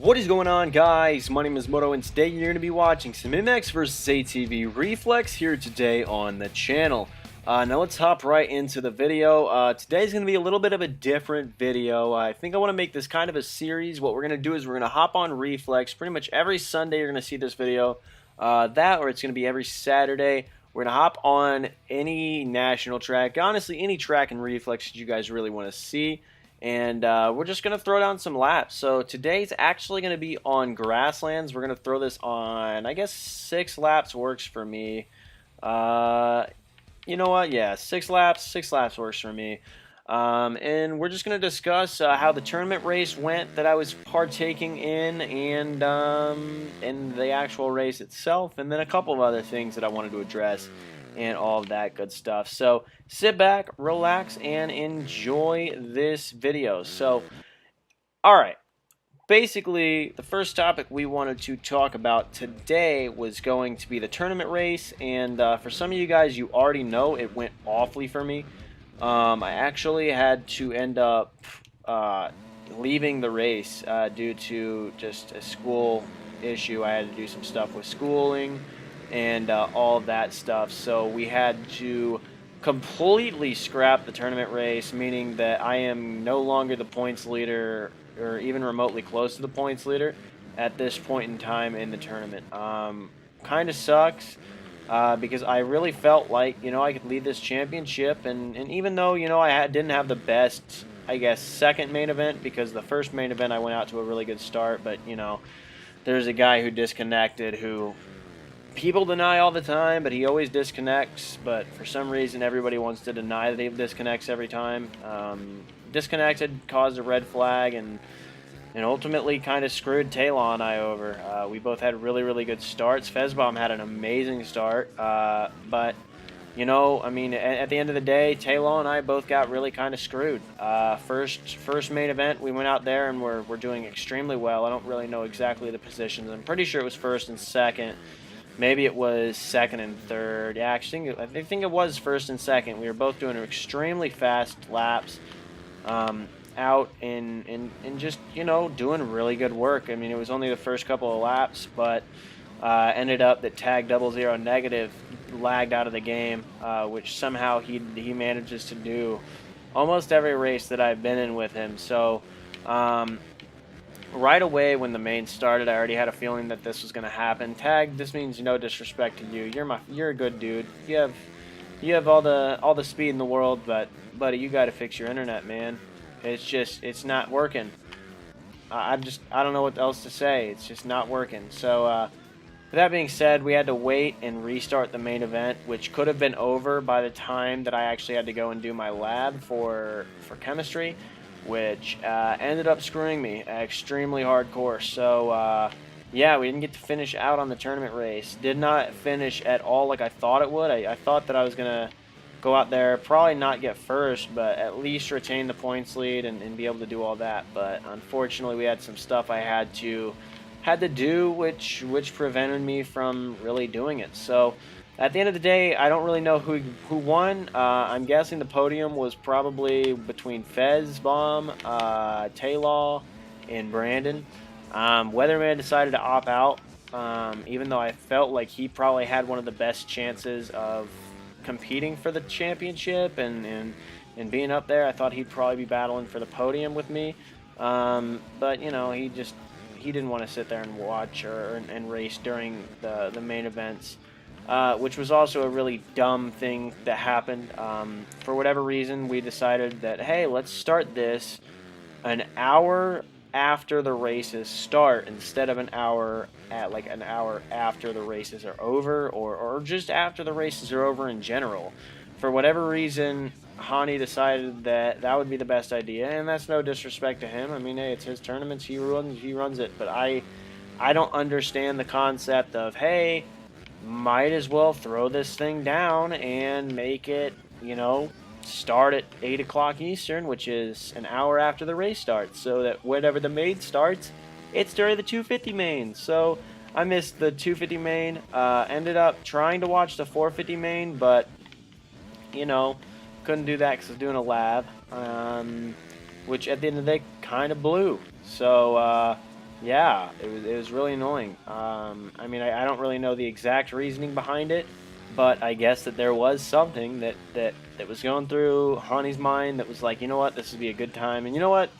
What is going on, guys? My name is Motoh, and today you're going to be watching some MX versus ATV Reflex here today on the channel. Now let's hop right into the video. Today's going to be a little bit of a different video. I think I want to make this kind of a series. What we're going to do is we're going to hop on Reflex. Pretty much every Sunday you're going to see this video. Or it's going to be every Saturday. We're going to hop on any national track. Honestly, any track in Reflex that you guys really want to see. And we're just going to throw down some laps. So today's actually going to be on grasslands. We're going to throw this on, I guess 6 laps works for me. You know what? Yeah, 6 laps. 6 laps works for me. And we're just going to discuss how the tournament race went that I was partaking in, and the actual race itself, and then a couple of other things that I wanted to address and all of that good stuff. So sit back, relax, and enjoy this video. So, alright, basically the first topic we wanted to talk about today was going to be the tournament race, and for some of you guys, you already know it went awfully for me. I actually had to end up leaving the race due to just a school issue. I had to do some stuff with schooling and all of that stuff, so we had to completely scrap the tournament race, meaning that I am no longer the points leader or even remotely close to the points leader at this point in time in the tournament. Kind of sucks because I really felt like, you know, I could lead this championship, and even though, you know, didn't have the best, I guess, second main event, because the first main event I went out to a really good start, but, you know, there's a guy who disconnected who people deny all the time, but he always disconnects. But for some reason, everybody wants to deny that he disconnects every time. Disconnected, caused a red flag, and ultimately kind of screwed Taylor and I over. We both had really good starts. Fezbomb had an amazing start, but you know, I mean, at the end of the day, Taylor and I both got really kind of screwed. First main event, we went out there and we're doing extremely well. I don't really know exactly the positions. I'm pretty sure it was first and second. Maybe it was second and third. Yeah, actually, I think it was first and second. We were both doing extremely fast laps out and just, you know, doing really good work. I mean, it was only the first couple of laps, but ended up that tag 00 negative lagged out of the game, which somehow he manages to do almost every race that I've been in with him. So right away when the main started, I already had a feeling that this was going to happen. Tag, this means no disrespect to you. You're a good dude. You have all the speed in the world, but buddy, you got to fix your internet, man. It's not working. I don't know what else to say. It's just not working. So with that being said, we had to wait and restart the main event, which could have been over by the time that I actually had to go and do my lab for chemistry, which ended up screwing me. Extremely hard course. So yeah, we didn't get to finish out on the tournament race. Did not finish at all like I thought it would. I thought that I was gonna go out there, probably not get first, but at least retain the points lead and be able to do all that. But unfortunately, we had some stuff I had to do, which prevented me from really doing it. So at the end of the day, I don't really know who won. I'm guessing the podium was probably between Fezbomb, Taylor, and Brandon. Weatherman decided to opt out, even though I felt like he probably had one of the best chances of competing for the championship and being up there. I thought he'd probably be battling for the podium with me, but you know, he didn't want to sit there and watch and race during the main events, which was also a really dumb thing that happened. For whatever reason, we decided that, hey, let's start this an hour after the races start instead of an hour after the races are over, or just after the races are over in general. For whatever reason, Hani decided that would be the best idea, and that's no disrespect to him. I mean, hey, it's his tournaments, he runs it, but I don't understand the concept of, hey, might as well throw this thing down and make it, you know, start at 8 o'clock Eastern, which is an hour after the race starts, so that whenever the main starts, it's during the 250 main. So I missed the 250 main, ended up trying to watch the 450 main, but, you know, couldn't do that because I was doing a lab, which at the end of the day kind of blew. So Yeah, it was really annoying. I mean, I don't really know the exact reasoning behind it, but I guess that there was something that was going through Honey's mind that was like, you know what, this would be a good time, and you know what,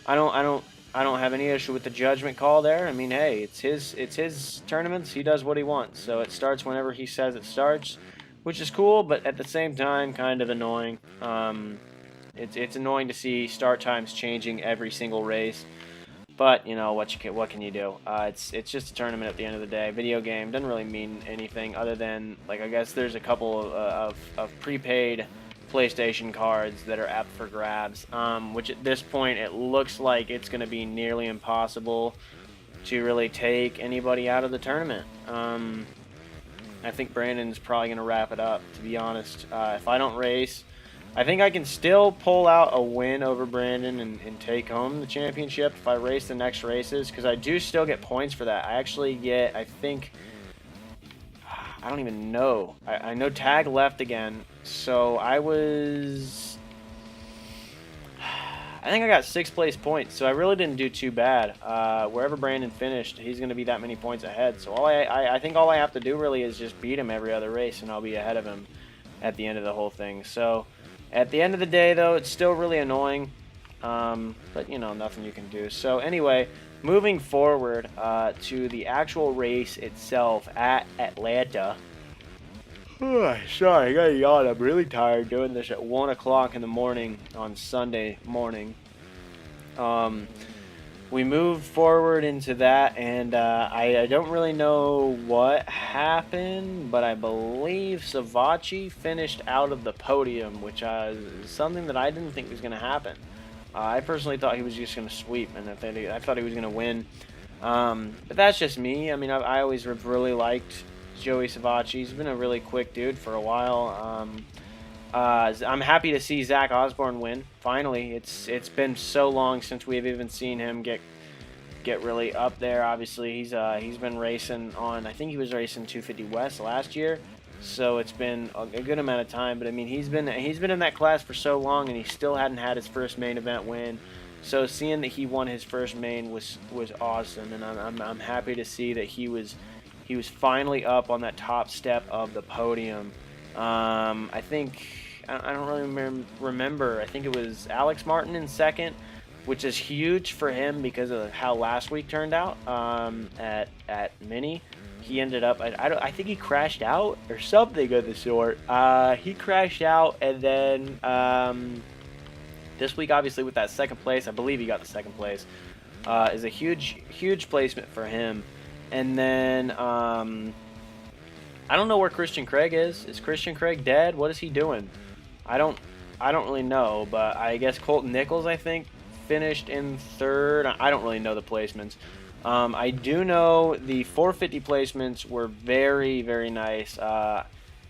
I don't have any issue with the judgment call there. I mean, hey, it's his tournaments. He does what he wants, so it starts whenever he says it starts, which is cool, but at the same time, kind of annoying. It's annoying to see start times changing every single race. But you know what can you do? It's just a tournament at the end of the day. Video game doesn't really mean anything other than like I guess there's a couple of prepaid PlayStation cards that are up for grabs. Which at this point it looks like it's going to be nearly impossible to really take anybody out of the tournament. I think Brandon's probably going to wrap it up. To be honest, if I don't race. I think I can still pull out a win over Brandon and take home the championship if I race the next races, because I do still get points for that. I actually get, I think, I don't even know. I know Tag left again, so I think I got 6th place points, so I really didn't do too bad. Wherever Brandon finished, he's going to be that many points ahead. So I think all I have to do really is just beat him every other race, and I'll be ahead of him at the end of the whole thing. So at the end of the day, though, it's still really annoying, but, you know, nothing you can do. So anyway, moving forward to the actual race itself at Atlanta. Sorry, I got a yawn. I'm really tired doing this at 1 o'clock in the morning on Sunday morning. We moved forward into that, and I don't really know what happened, but I believe Savachi finished out of the podium, which is something that I didn't think was going to happen. I personally thought he was just going to sweep, and I thought he was going to win. But that's just me. I mean, I always really liked Joey Savachi. He's been a really quick dude for a while. I'm happy to see Zach Osborne win. Finally, it's been so long since we've even seen him get really up there. Obviously, he's been racing on. I think he was racing 250 West last year, so it's been a good amount of time. But I mean, he's been in that class for so long, and he still hadn't had his first main event win. So seeing that he won his first main was awesome, and I'm happy to see that he was finally up on that top step of the podium. I think. I don't really remember. I think it was Alex Martin in second, which is huge for him because of how last week turned out at Mini. He ended up, I think he crashed out or something of the sort. He crashed out, and then this week, obviously, with that second place, I believe he got the second place, is a huge placement for him. And then I don't know where Christian Craig is. Is Christian Craig dead? What is he doing? I don't really know, but I guess Colton Nichols, I think, finished in third. I don't really know the placements. I do know the 450 placements were very, very nice.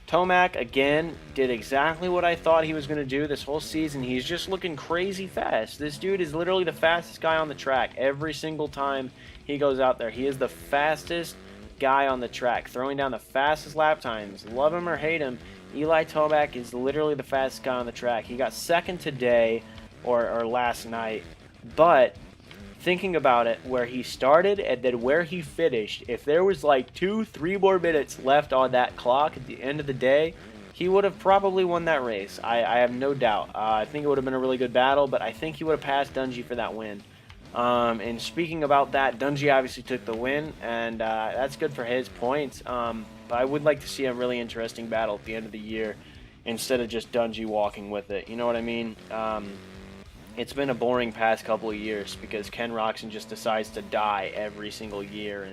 Tomac, again, did exactly what I thought he was going to do this whole season. He's just looking crazy fast. This dude is literally the fastest guy on the track every single time he goes out there. He is the fastest guy on the track, throwing down the fastest lap times. Love him or hate him, Eli Tomac is literally the fastest guy on the track. He got second today or last night, but thinking about it, where he started and then where he finished, if there was like 2-3 more minutes left on that clock at the end of the day, he would have probably won that race. I have no doubt. I think it would have been a really good battle, but I think he would have passed Dungey for that win. And speaking about that, Dungey obviously took the win, and that's good for his points. But I would like to see a really interesting battle at the end of the year instead of just Dungey walking with it. You know what I mean? It's been a boring past couple of years because Ken Roxon just decides to die every single year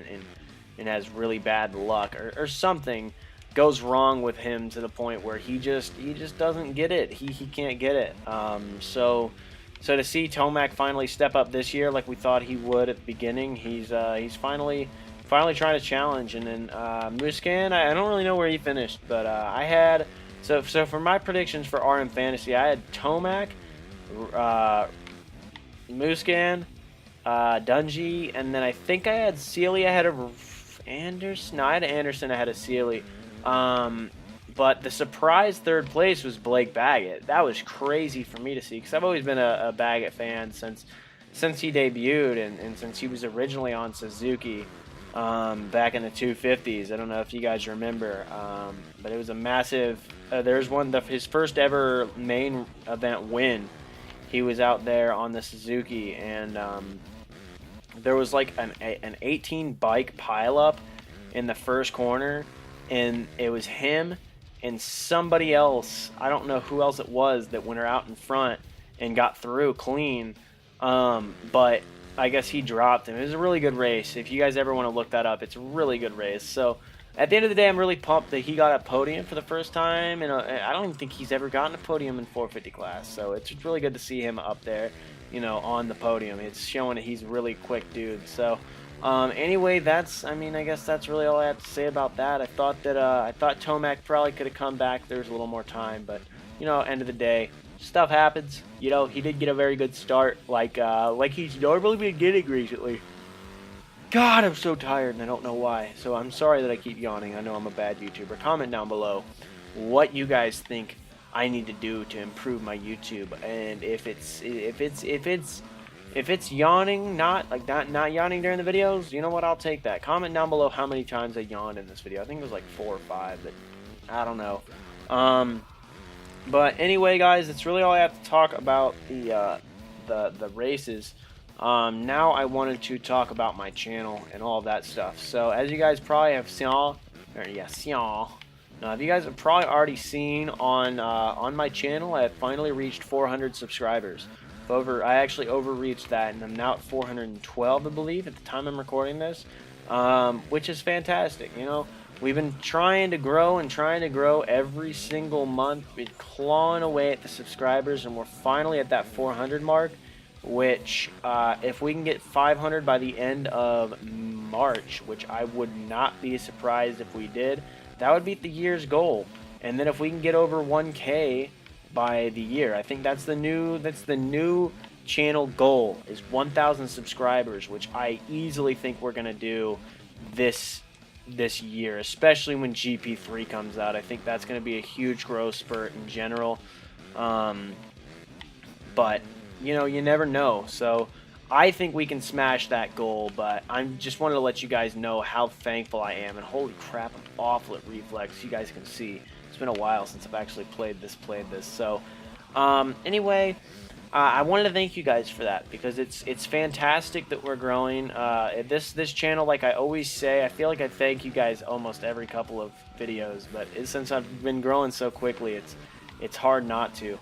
and has really bad luck or something goes wrong with him to the point where he just doesn't get it. He can't get it. So to see Tomac finally step up this year like we thought he would at the beginning, he's finally trying to challenge. And then Muscan, I don't really know where he finished, but I had so for my predictions for RM Fantasy, I had Tomac, Muscan, Dungey, and then I think I had Sealy ahead of Anderson. No, I had Anderson ahead of Sealy. But the surprise third place was Blake Baggett. That was crazy for me to see because I've always been a Baggett fan since since he debuted and since he was originally on Suzuki back in the 250s. I don't know if you guys remember, but it was a massive. There's his first ever main event win. He was out there on the Suzuki, and there was like an 18 bike pileup in the first corner, and it was him and somebody else. I don't know who else it was that went out in front and got through clean. But I guess he dropped him. It was a really good race. If you guys ever want to look that up, it's a really good race. So at the end of the day, I'm really pumped that he got a podium for the first time, and I don't even think he's ever gotten a podium in 450 class. So it's really good to see him up there, you know, on the podium. It's showing that he's a really quick dude. So anyway, I guess that's really all I have to say about that. I thought Tomac probably could have come back. There was a little more time, but you know, end of the day, stuff happens. You know, he did get a very good start, like he's normally been getting recently. God, I'm so tired, and I don't know why. So I'm sorry that I keep yawning. I know I'm a bad YouTuber. Comment down below what you guys think I need to do to improve my YouTube, and if it's yawning, not yawning during the videos, you know what? I'll take that. Comment down below how many times I yawned in this video. I think it was like 4 or 5, but I don't know. But anyway, guys, that's really all I have to talk about the races. Now I wanted to talk about my channel and all of that stuff. So as you guys probably have seen, now, if you guys have probably already seen on my channel, I have finally reached 400 subscribers. I actually overreached that, and I'm now at 412, I believe, at the time I'm recording this, which is fantastic. You know, we've been trying to grow every single month, been clawing away at the subscribers, and we're finally at that 400 mark, which if we can get 500 by the end of March, which I would not be surprised if we did, that would beat the year's goal. And then if we can get over 1K by the year, I think that's the new channel goal, is 1,000 subscribers, which I easily think we're gonna do this year, especially when GP3 comes out. I think that's gonna be a huge growth spurt in general. But you know, you never know. So I think we can smash that goal, but I just wanted to let you guys know how thankful I am. And holy crap, I'm awful at Reflex. You guys can see it's been a while since I've actually played this. So anyway, I wanted to thank you guys for that, because it's fantastic that we're growing. This channel, like I always say, I feel like I thank you guys almost every couple of videos, but since I've been growing so quickly, it's hard not to.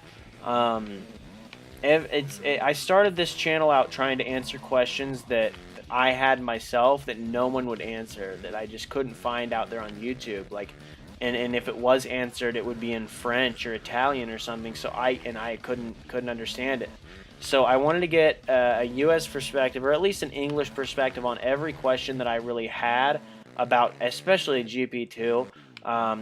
I started this channel out trying to answer questions that I had myself that no one would answer, that I just couldn't find out there on YouTube. Like, and if it was answered, it would be in French or Italian or something. So I couldn't understand it. So I wanted to get a U.S. perspective, or at least an English perspective, on every question that I really had about, especially GP2.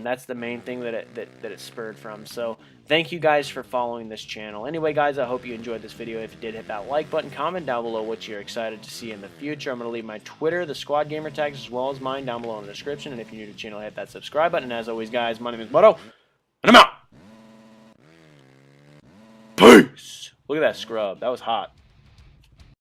That's the main thing that it spurred from. So thank you guys for following this channel. Anyway, guys, I hope you enjoyed this video. If you did, hit that like button. Comment down below what you're excited to see in the future. I'm going to leave my Twitter, the Squad Gamer tags, as well as mine down below in the description. And if you're new to the channel, hit that subscribe button. And as always, guys, my name is Motoh, and I'm out. Peace. Look at that scrub. That was hot.